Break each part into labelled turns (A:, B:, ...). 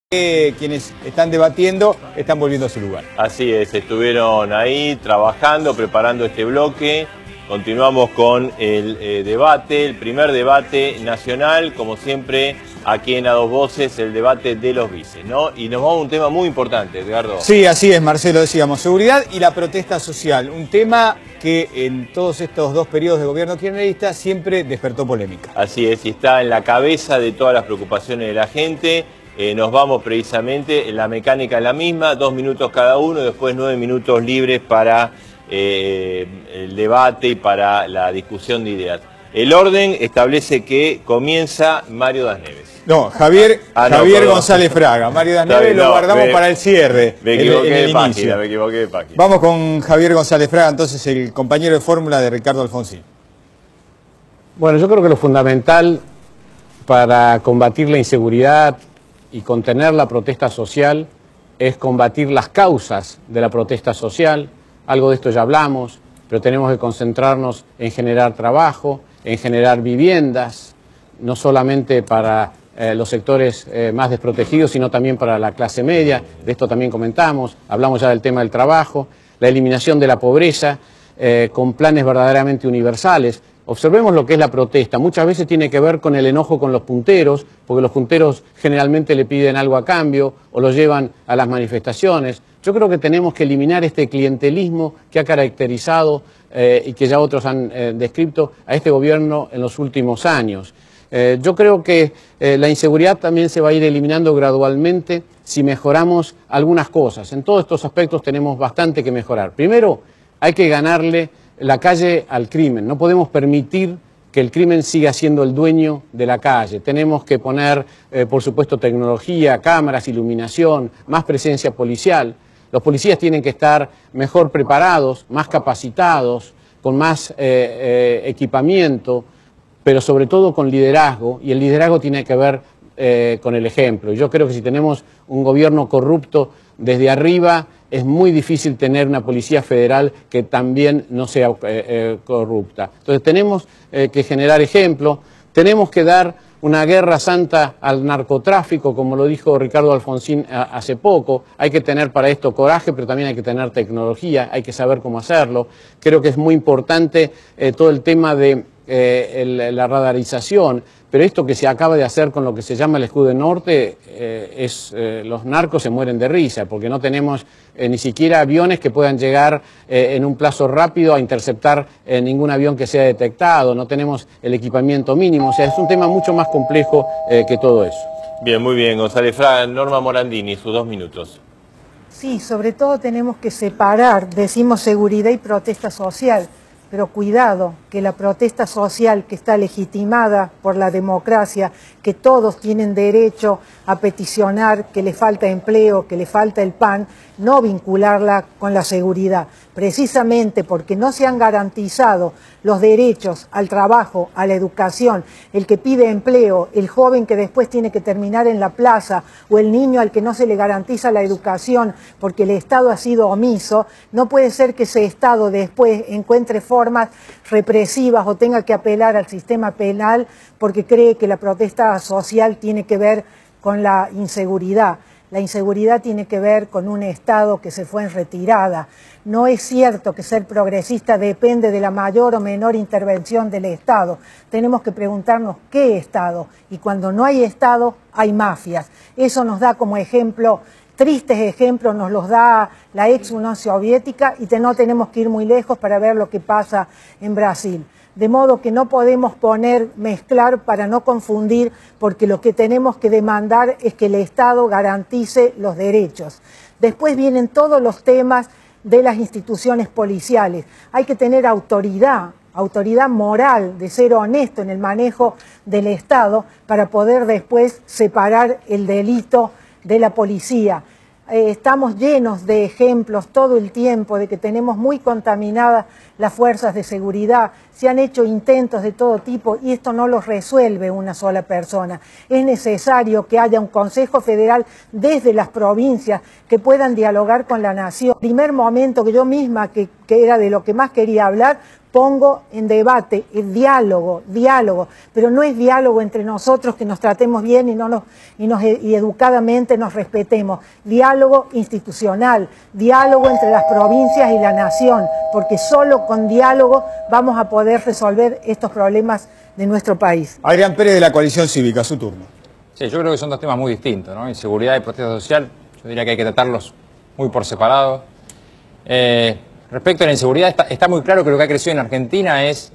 A: Quienes están debatiendo están volviendo a su lugar.
B: Así es, estuvieron ahí trabajando, preparando este bloque. Continuamos con el debate, el primer debate nacional, como siempre, aquí en A Dos Voces, el debate de los vices, ¿no? Y nos vamos a un tema muy importante, Edgardo.
A: Sí, así es, Marcelo, decíamos, seguridad y la protesta social, un tema que en todos estos dos periodos de gobierno kirchnerista siempre despertó polémica.
B: Así es, y está en la cabeza de todas las preocupaciones de la gente. Nos vamos precisamente, la mecánica es la misma, 2 minutos cada uno, después 9 minutos libres para el debate y para la discusión de ideas. El orden establece que comienza Mario Das Neves.
A: No, Javier González Fraga. Mario Das Neves lo guardamos para el cierre.
B: Me equivoqué de página, me equivoqué de página.
A: Vamos con Javier González Fraga, entonces el compañero de fórmula de Ricardo Alfonsín.
C: Bueno, yo creo que lo fundamental para combatir la inseguridad y contener la protesta social es combatir las causas de la protesta social. Algo de esto ya hablamos, pero tenemos que concentrarnos en generar trabajo, en generar viviendas, no solamente para los sectores más desprotegidos, sino también para la clase media. De esto también comentamos, hablamos ya del tema del trabajo, la eliminación de la pobreza, con planes verdaderamente universales. Observemos lo que es la protesta. Muchas veces tiene que ver con el enojo con los punteros, porque los punteros generalmente le piden algo a cambio o los llevan a las manifestaciones. Yo creo que tenemos que eliminar este clientelismo que ha caracterizado y que ya otros han descrito a este gobierno en los últimos años. Yo creo que la inseguridad también se va a ir eliminando gradualmente si mejoramos algunas cosas. En todos estos aspectos tenemos bastante que mejorar. Primero, hay que ganarle la calle al crimen. No podemos permitir que el crimen siga siendo el dueño de la calle. Tenemos que poner, por supuesto, tecnología, cámaras, iluminación, más presencia policial. Los policías tienen que estar mejor preparados, más capacitados, con más equipamiento, pero sobre todo con liderazgo, y el liderazgo tiene que ver con el ejemplo. Yo creo que si tenemos un gobierno corrupto desde arriba, es muy difícil tener una policía federal que también no sea corrupta. Entonces tenemos que generar ejemplo, tenemos que dar una guerra santa al narcotráfico, como lo dijo Ricardo Alfonsín hace poco. Hay que tener para esto coraje, pero también hay que tener tecnología, hay que saber cómo hacerlo. Creo que es muy importante todo el tema de la radarización, pero esto que se acaba de hacer con lo que se llama el escudo del norte, los narcos se mueren de risa, porque no tenemos ni siquiera aviones que puedan llegar en un plazo rápido a interceptar ningún avión que sea detectado, no tenemos el equipamiento mínimo, o sea, es un tema mucho más complejo que todo eso.
B: Bien, muy bien, González Fraga. Norma Morandini, sus 2 minutos.
D: Sí, sobre todo tenemos que separar, decimos seguridad y protesta social, pero cuidado, que la protesta social que está legitimada por la democracia, que todos tienen derecho a peticionar, que le falta empleo, que le falta el pan, no vincularla con la seguridad. Precisamente porque no se han garantizado los derechos al trabajo, a la educación, el que pide empleo, el joven que después tiene que terminar en la plaza o el niño al que no se le garantiza la educación porque el Estado ha sido omiso, no puede ser que ese Estado después encuentre formas represivas o tenga que apelar al sistema penal porque cree que la protesta social tiene que ver con la inseguridad. La inseguridad tiene que ver con un Estado que se fue en retirada. No es cierto que ser progresista depende de la mayor o menor intervención del Estado. Tenemos que preguntarnos qué Estado. Y cuando no hay Estado, hay mafias. Eso nos da como ejemplo, tristes ejemplos nos los da la ex Unión Soviética y no tenemos que ir muy lejos para ver lo que pasa en Brasil. De modo que no podemos mezclar para no confundir, porque lo que tenemos que demandar es que el Estado garantice los derechos. Después vienen todos los temas de las instituciones policiales. Hay que tener autoridad moral, de ser honesto en el manejo del Estado para poder después separar el delito de la policía. Estamos llenos de ejemplos todo el tiempo de que tenemos muy contaminadas las fuerzas de seguridad. Se han hecho intentos de todo tipo y esto no los resuelve una sola persona. Es necesario que haya un Consejo Federal desde las provincias que puedan dialogar con la nación. El primer momento que yo misma, que era de lo que más quería hablar, pongo en debate el diálogo, pero no es diálogo entre nosotros que nos tratemos bien y educadamente nos respetemos, diálogo institucional, diálogo entre las provincias y la nación, porque solo con diálogo vamos a poder resolver estos problemas de nuestro país.
A: Adrián Pérez, de la Coalición Cívica, su turno.
E: Sí, yo creo que son dos temas muy distintos, ¿no? Inseguridad y protesta social, yo diría que hay que tratarlos muy por separado. Respecto a la inseguridad, está muy claro que lo que ha crecido en Argentina es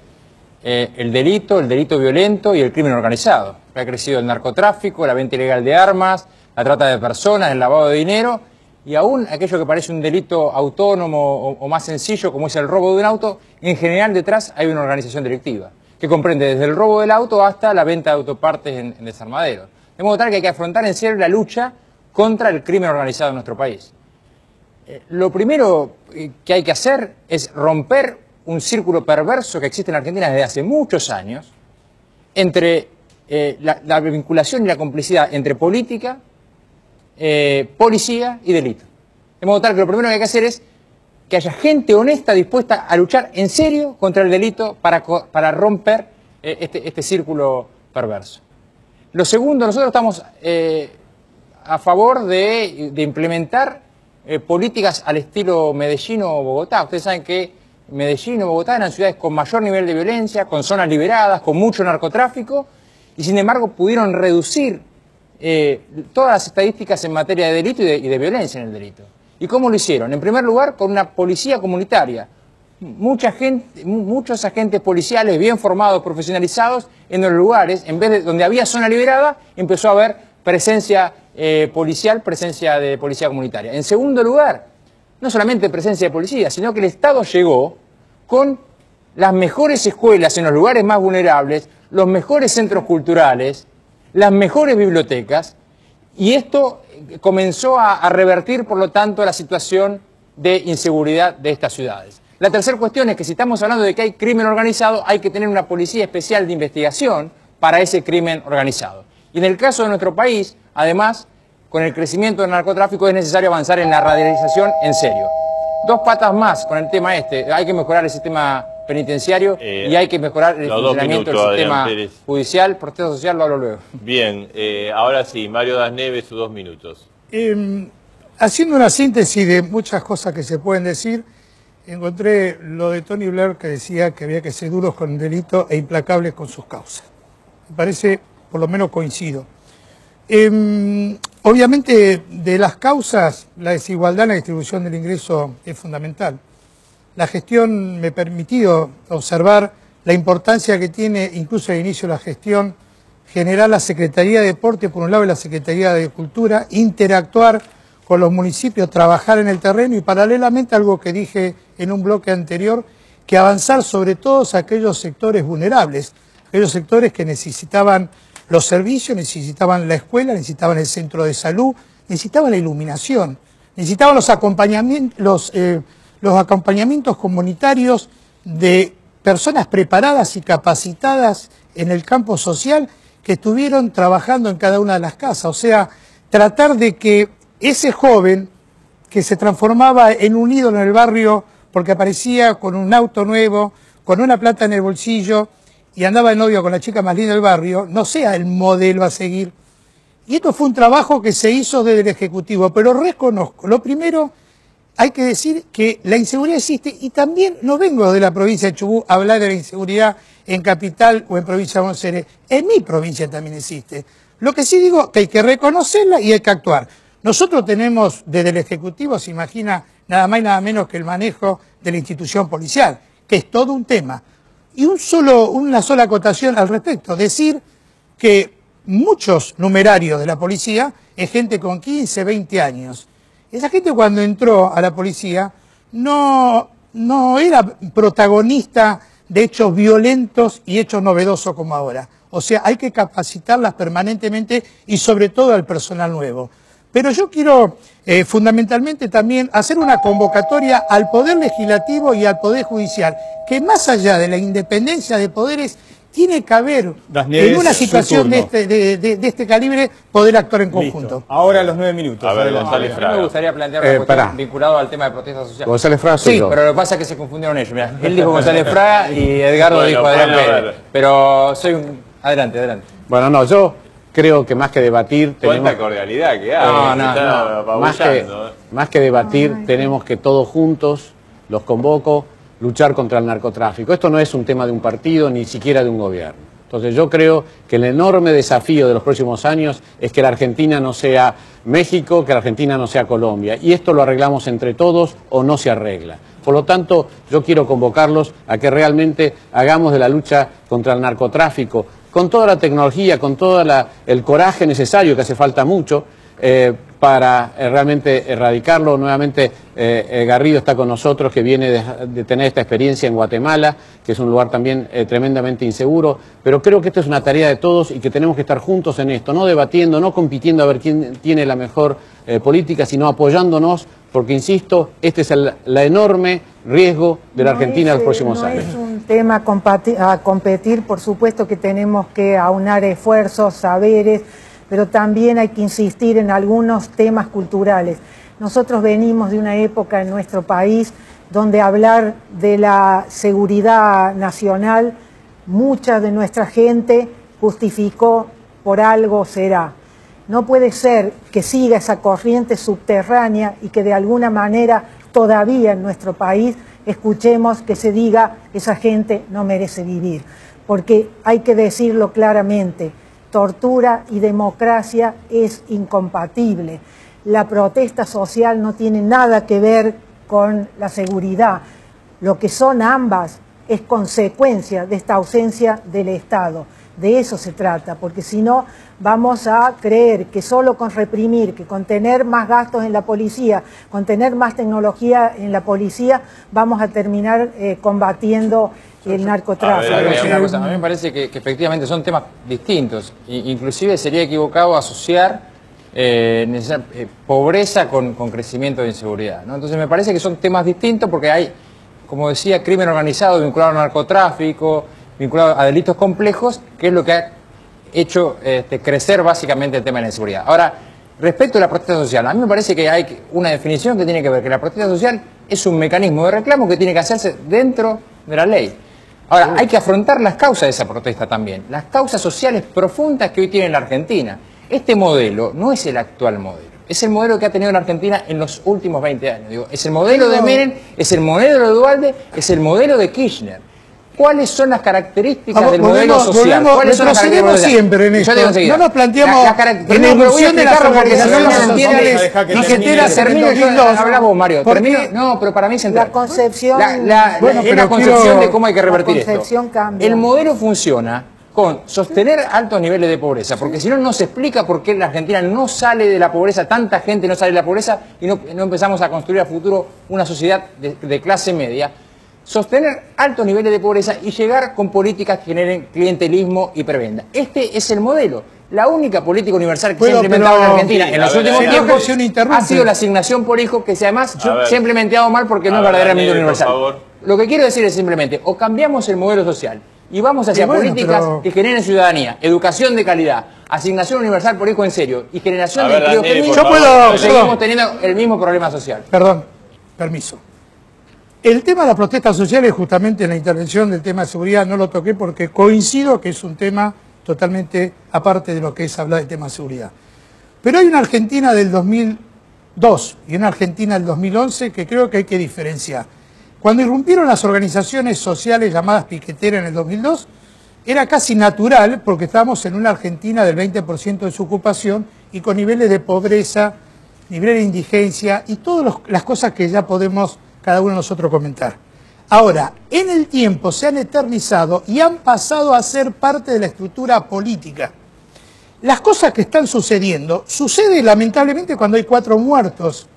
E: el delito violento y el crimen organizado. Ha crecido el narcotráfico, la venta ilegal de armas, la trata de personas, el lavado de dinero, y aún aquello que parece un delito autónomo o más sencillo, como es el robo de un auto, en general detrás hay una organización delictiva, que comprende desde el robo del auto hasta la venta de autopartes en desarmaderos. De modo tal que hay que afrontar en serio la lucha contra el crimen organizado en nuestro país. Lo primero que hay que hacer es romper un círculo perverso que existe en Argentina desde hace muchos años entre la vinculación y la complicidad entre política, policía y delito. De modo tal que lo primero que hay que hacer es que haya gente honesta dispuesta a luchar en serio contra el delito para romper este círculo perverso. Lo segundo, nosotros estamos a favor de implementar políticas al estilo Medellín o Bogotá. Ustedes saben que Medellín o Bogotá eran ciudades con mayor nivel de violencia, con zonas liberadas, con mucho narcotráfico, y sin embargo pudieron reducir todas las estadísticas en materia de delito y de violencia en el delito. ¿Y cómo lo hicieron? En primer lugar, con una policía comunitaria. Muchos agentes policiales bien formados, profesionalizados, en los lugares, en vez de donde había zona liberada, empezó a haber presencia policial, presencia de policía comunitaria. En segundo lugar, no solamente presencia de policía, sino que el Estado llegó con las mejores escuelas en los lugares más vulnerables, los mejores centros culturales, las mejores bibliotecas, y esto comenzó a revertir, por lo tanto, la situación de inseguridad de estas ciudades. La tercera cuestión es que si estamos hablando de que hay crimen organizado, hay que tener una policía especial de investigación para ese crimen organizado. Y en el caso de nuestro país, además, con el crecimiento del narcotráfico es necesario avanzar en la radicalización en serio. Dos patas más con el tema hay que mejorar el sistema penitenciario y hay que mejorar el funcionamiento del sistema judicial. Protesta social lo hablo luego.
B: Bien, ahora sí, Mario Das Neves, sus 2 minutos.
F: Haciendo una síntesis de muchas cosas que se pueden decir, encontré lo de Tony Blair, que decía que había que ser duros con el delito e implacables con sus causas. Me parece, por lo menos coincido. Obviamente, de las causas, la desigualdad en la distribución del ingreso es fundamental. La gestión me ha permitido observar la importancia que tiene, incluso al inicio de la gestión, generar la Secretaría de Deporte, por un lado, y la Secretaría de Cultura, interactuar con los municipios, trabajar en el terreno y paralelamente algo que dije en un bloque anterior, que avanzar sobre todos aquellos sectores vulnerables, aquellos sectores que necesitaban los servicios, necesitaban la escuela, necesitaban el centro de salud, necesitaban la iluminación, necesitaban los acompañamientos comunitarios de personas preparadas y capacitadas en el campo social que estuvieron trabajando en cada una de las casas. O sea, tratar de que ese joven que se transformaba en un ídolo en el barrio porque aparecía con un auto nuevo, con una plata en el bolsillo y andaba de novio con la chica más linda del barrio, no sea el modelo a seguir. Y esto fue un trabajo que se hizo desde el Ejecutivo, pero reconozco, lo primero, hay que decir que la inseguridad existe y también no vengo de la provincia de Chubut a hablar de la inseguridad en Capital o en provincia de Buenos Aires, en mi provincia también existe. Lo que sí digo es que hay que reconocerla y hay que actuar. Nosotros tenemos desde el Ejecutivo, se imagina, nada más y nada menos que el manejo de la institución policial, que es todo un tema. Y una sola acotación al respecto, decir que muchos numerarios de la policía es gente con 15, 20 años. Esa gente cuando entró a la policía no era protagonista de hechos violentos y hechos novedosos como ahora. O sea, hay que capacitarlas permanentemente y sobre todo al personal nuevo. Pero yo quiero fundamentalmente también hacer una convocatoria al Poder Legislativo y al Poder Judicial, que más allá de la independencia de poderes, tiene que haber, en una situación de este calibre, poder actuar en conjunto.
A: Listo. Ahora los 9 minutos.
B: A ver, González Fraga.
E: Me gustaría plantear una cuestión vinculada al tema de protesta social.
C: González Fraga soy
E: Sí,
C: yo.
E: pero lo que pasa es que se confundieron ellos. Mirá, él dijo González Fraga y Edgardo dijo Adrián Pérez. Pero soy un... Adelante, adelante.
C: Bueno, no, yo creo que más que debatir...
B: Cuánta cordialidad que hay.
C: Más que debatir, tenemos que todos juntos, los convoco, luchar contra el narcotráfico. Esto no es un tema de un partido, ni siquiera de un gobierno. Entonces yo creo que el enorme desafío de los próximos años es que la Argentina no sea México, que la Argentina no sea Colombia. Y esto lo arreglamos entre todos o no se arregla. Por lo tanto, yo quiero convocarlos a que realmente hagamos de la lucha contra el narcotráfico, con toda la tecnología, con todo el coraje necesario, que hace falta mucho, para realmente erradicarlo. Nuevamente Garrido está con nosotros, que viene de tener esta experiencia en Guatemala, que es un lugar también tremendamente inseguro, pero creo que esta es una tarea de todos y que tenemos que estar juntos en esto, no debatiendo, no compitiendo a ver quién tiene la mejor política, sino apoyándonos, porque insisto, este es el enorme riesgo de la Argentina en los próximos años.
D: No es un tema a competir, por supuesto que tenemos que aunar esfuerzos, saberes, pero también hay que insistir en algunos temas culturales. Nosotros venimos de una época en nuestro país donde hablar de la seguridad nacional, mucha de nuestra gente justificó por algo será. No puede ser que siga esa corriente subterránea y que de alguna manera todavía en nuestro país escuchemos que se diga esa gente no merece vivir, porque hay que decirlo claramente. Tortura y democracia es incompatible. La protesta social no tiene nada que ver con la seguridad. Lo que son ambas es consecuencia de esta ausencia del Estado. De eso se trata, porque si no vamos a creer que solo con reprimir, que con tener más gastos en la policía, con tener más tecnología en la policía, vamos a terminar combatiendo el narcotráfico.
E: A mí me parece que efectivamente son temas distintos. Inclusive sería equivocado asociar pobreza con crecimiento de inseguridad, ¿no? Entonces me parece que son temas distintos porque hay, como decía, crimen organizado vinculado al narcotráfico, vinculado a delitos complejos, que es lo que ha hecho crecer básicamente el tema de la inseguridad. Ahora, respecto a la protesta social, a mí me parece que hay una definición que tiene que ver que la protesta social es un mecanismo de reclamo que tiene que hacerse dentro de la ley. Ahora, hay que afrontar las causas de esa protesta también, las causas sociales profundas que hoy tiene la Argentina. Este modelo no es el actual modelo, es el modelo que ha tenido la Argentina en los últimos 20 años. Digo, es el modelo de Menem, es el modelo de Duhalde, es el modelo de Kirchner. ¿Cuáles son las características del modelo social? ¿Cuáles son las características
F: siempre en esto? No nos planteamos en evolución de las organizaciones sociales piqueteras en el 2002.
E: Habla vos, Mario. No, pero para mí es central.
D: La concepción...
E: la concepción de cómo hay que revertir esto. El modelo funciona con sostener altos niveles de pobreza, porque si no, no se explica por qué la Argentina no sale de la pobreza, tanta gente no sale de la pobreza y no empezamos a construir a futuro una sociedad de clase media. Sostener altos niveles de pobreza y llegar con políticas que generen clientelismo y prebenda. Este es el modelo. La única política universal que se ha implementado en Argentina en los últimos tiempos ha sido la asignación por hijo, que además se ha implementado mal porque no es verdaderamente universal. Lo que quiero decir es simplemente, o cambiamos el modelo social y vamos hacia políticas que generen ciudadanía, educación de calidad, asignación universal por hijo en serio y generación de empleo genuino, seguimos teniendo el mismo problema social.
F: Perdón, permiso. El tema de la protesta social es justamente en la intervención del tema de seguridad, no lo toqué porque coincido que es un tema totalmente aparte de lo que es hablar del tema de seguridad. Pero hay una Argentina del 2002 y una Argentina del 2011 que creo que hay que diferenciar. Cuando irrumpieron las organizaciones sociales llamadas piqueteras en el 2002, era casi natural porque estábamos en una Argentina del 20% de su ocupación y con niveles de pobreza, niveles de indigencia y todas las cosas que ya podemos cada uno de nosotros comentar. Ahora, en el tiempo se han eternizado y han pasado a ser parte de la estructura política. Las cosas que están sucediendo, sucede lamentablemente cuando hay 4 muertos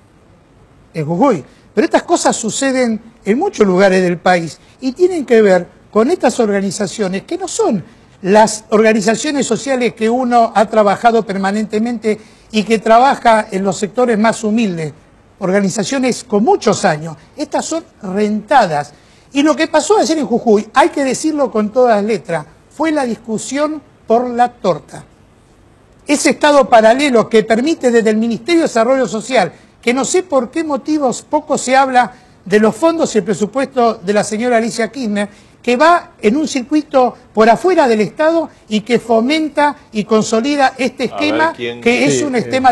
F: en Jujuy, pero estas cosas suceden en muchos lugares del país y tienen que ver con estas organizaciones que no son las organizaciones sociales que uno ha trabajado permanentemente y que trabaja en los sectores más humildes, organizaciones con muchos años. Estas son rentadas. Y lo que pasó ayer en Jujuy, hay que decirlo con todas letras, fue la discusión por la torta. Ese Estado paralelo que permite desde el Ministerio de Desarrollo Social, que no sé por qué motivos poco se habla de los fondos y el presupuesto de la señora Alicia Kirchner, que va en un circuito por afuera del Estado y que fomenta y consolida este esquema, que es un esquema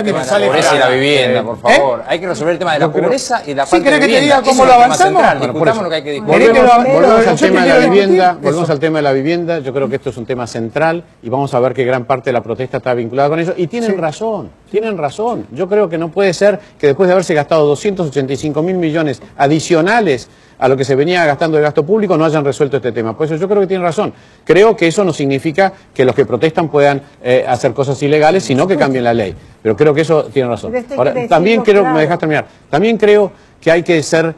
F: que me sale.
E: La pobreza y la vivienda, por favor. Hay que resolver el tema de la pobreza y la falta de vivienda.
F: ¿Sí querés que te diga cómo lo avanzamos?
E: Discutamos lo que hay que discutir.
C: Volvemos al tema de la vivienda. Volvemos al tema de la vivienda. Yo creo que esto es un tema central y vamos a ver que gran parte de la protesta está vinculada con eso. Y tienen razón, tienen razón. Yo creo que no puede ser que después de haberse gastado 285.000 millones adicionales a lo que se venía gastando de gasto público, no hayan resuelto este tema. Por eso yo creo que tienen razón. Creo que eso no significa que los que protestan puedan hacer cosas ilegales, sino que cambien la ley. Pero creo que eso tiene razón. Ahora, también creo, me dejas terminar, también creo que hay que ser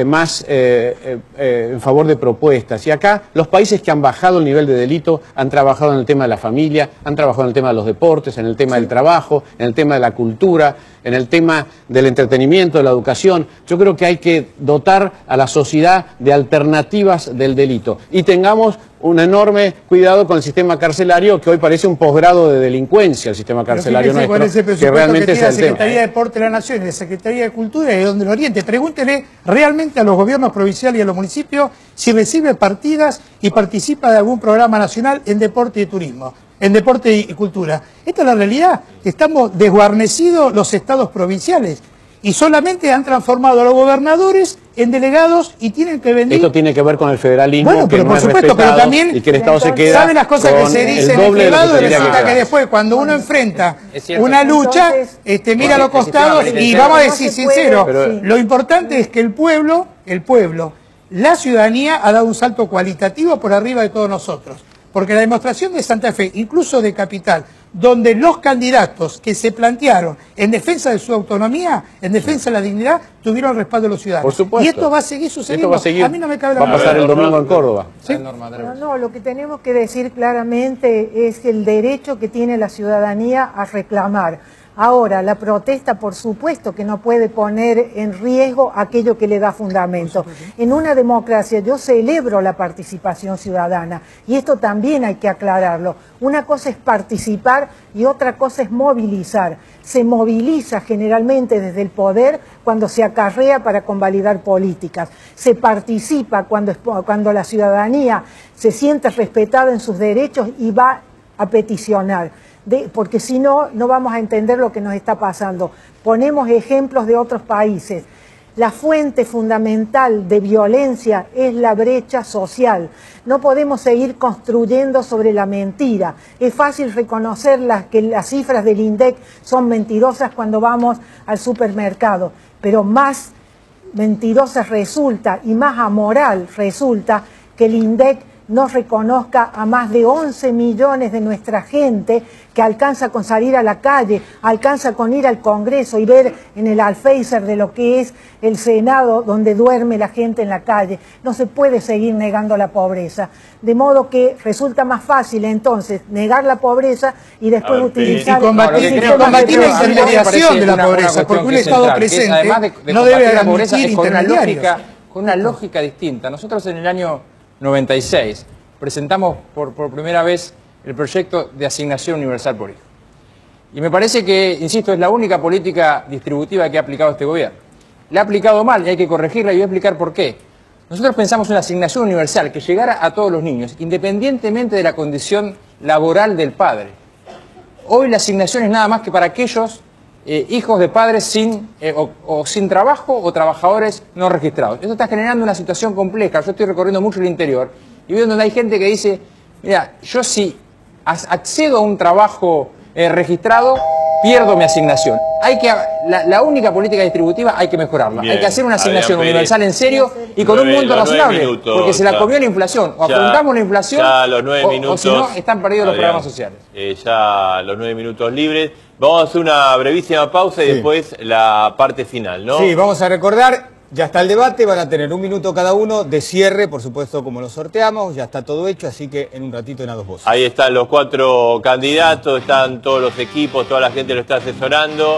C: más en favor de propuestas. Y acá los países que han bajado el nivel de delito han trabajado en el tema de la familia, han trabajado en el tema de los deportes, en el tema del trabajo, en el tema de la cultura, en el tema del entretenimiento, de la educación. Yo creo que hay que dotar a la sociedad de alternativas del delito. Y tengamos un enorme cuidado con el sistema carcelario, que hoy parece un posgrado de delincuencia, el sistema carcelario nuestro, que realmente es el tema.
F: La Secretaría de Deporte de la Nación y la Secretaría de Cultura y de Donde el Oriente. Pregúntele realmente a los gobiernos provinciales y a los municipios si recibe partidas y participa de algún programa nacional en deporte y turismo, en deporte y cultura. Esta es la realidad. Estamos desguarnecidos los estados provinciales y solamente han transformado a los gobernadores en delegados y tienen que venir.
C: Esto tiene que ver con el federalismo,
F: bueno, pero
C: que
F: por
C: no
F: supuesto,
C: es respetado,
F: pero también
C: y que el Estado se queda.
F: ¿Sabe las cosas que se dicen en privado? Y resulta que después, cuando uno enfrenta una lucha, mira a los costados y vamos a decir sincero, lo importante es que el pueblo, la ciudadanía ha dado un salto cualitativo por arriba de todos nosotros. Porque la demostración de Santa Fe, incluso de Capital, donde los candidatos que se plantearon en defensa de su autonomía, en defensa de la dignidad, tuvieron el respaldo de los ciudadanos.
C: Por supuesto.
F: Y esto va a seguir sucediendo.
C: Esto va a seguir.
F: A mí no me cabe la
C: Va a pasar el domingo en Córdoba.
F: ¿Sí?
D: No, lo que tenemos que decir claramente es el derecho que tiene la ciudadanía a reclamar. Ahora, la protesta, por supuesto, que no puede poner en riesgo aquello que le da fundamento. En una democracia yo celebro la participación ciudadana y esto también hay que aclararlo. Una cosa es participar y otra cosa es movilizar. Se moviliza generalmente desde el poder cuando se acarrea para convalidar políticas. Se participa cuando la ciudadanía se siente respetada en sus derechos y va a peticionar. Porque si no, no vamos a entender lo que nos está pasando. Ponemos ejemplos de otros países. La fuente fundamental de violencia es la brecha social. No podemos seguir construyendo sobre la mentira. Es fácil reconocer que las cifras del INDEC son mentirosas cuando vamos al supermercado, pero más mentirosa resulta y más amoral resulta que el INDEC no reconozca a más de 11 millones de nuestra gente que alcanza con salir a la calle, alcanza con ir al Congreso y ver en el alféizar de lo que es el Senado donde duerme la gente en la calle. No se puede seguir negando la pobreza. De modo que resulta más fácil entonces negar la pobreza y después utilizar...
F: Y combatir la intermediación de la pobreza, porque un Estado presente no debe admitir intermediarios.
E: Con una lógica distinta. Nosotros en el año 96 presentamos por primera vez el proyecto de asignación universal por hijo. Y me parece que, insisto, es la única política distributiva que ha aplicado este gobierno. La ha aplicado mal y hay que corregirla y voy a explicar por qué. Nosotros pensamos una asignación universal que llegara a todos los niños, independientemente de la condición laboral del padre. Hoy la asignación es nada más que para aquellos hijos de padres sin trabajo o trabajadores no registrados. Esto está generando una situación compleja. Yo estoy recorriendo mucho el interior y veo donde hay gente que dice, mira, yo si accedo a un trabajo registrado, pierdo mi asignación. La única política distributiva hay que mejorarla. Bien, hay que hacer una asignación universal en serio y con un monto razonable, porque se la comió la inflación. O afrontamos la inflación o si no, están perdidos los programas sociales.
B: Ya los 9 minutos libres. Vamos a hacer una brevísima pausa y después la parte final, ¿no?
A: Sí, vamos a recordar, ya está el debate, van a tener un minuto cada uno de cierre, por supuesto, como lo sorteamos, ya está todo hecho, así que en un ratito en A Dos Voces.
B: Ahí están los 4 candidatos, están todos los equipos, toda la gente lo está asesorando.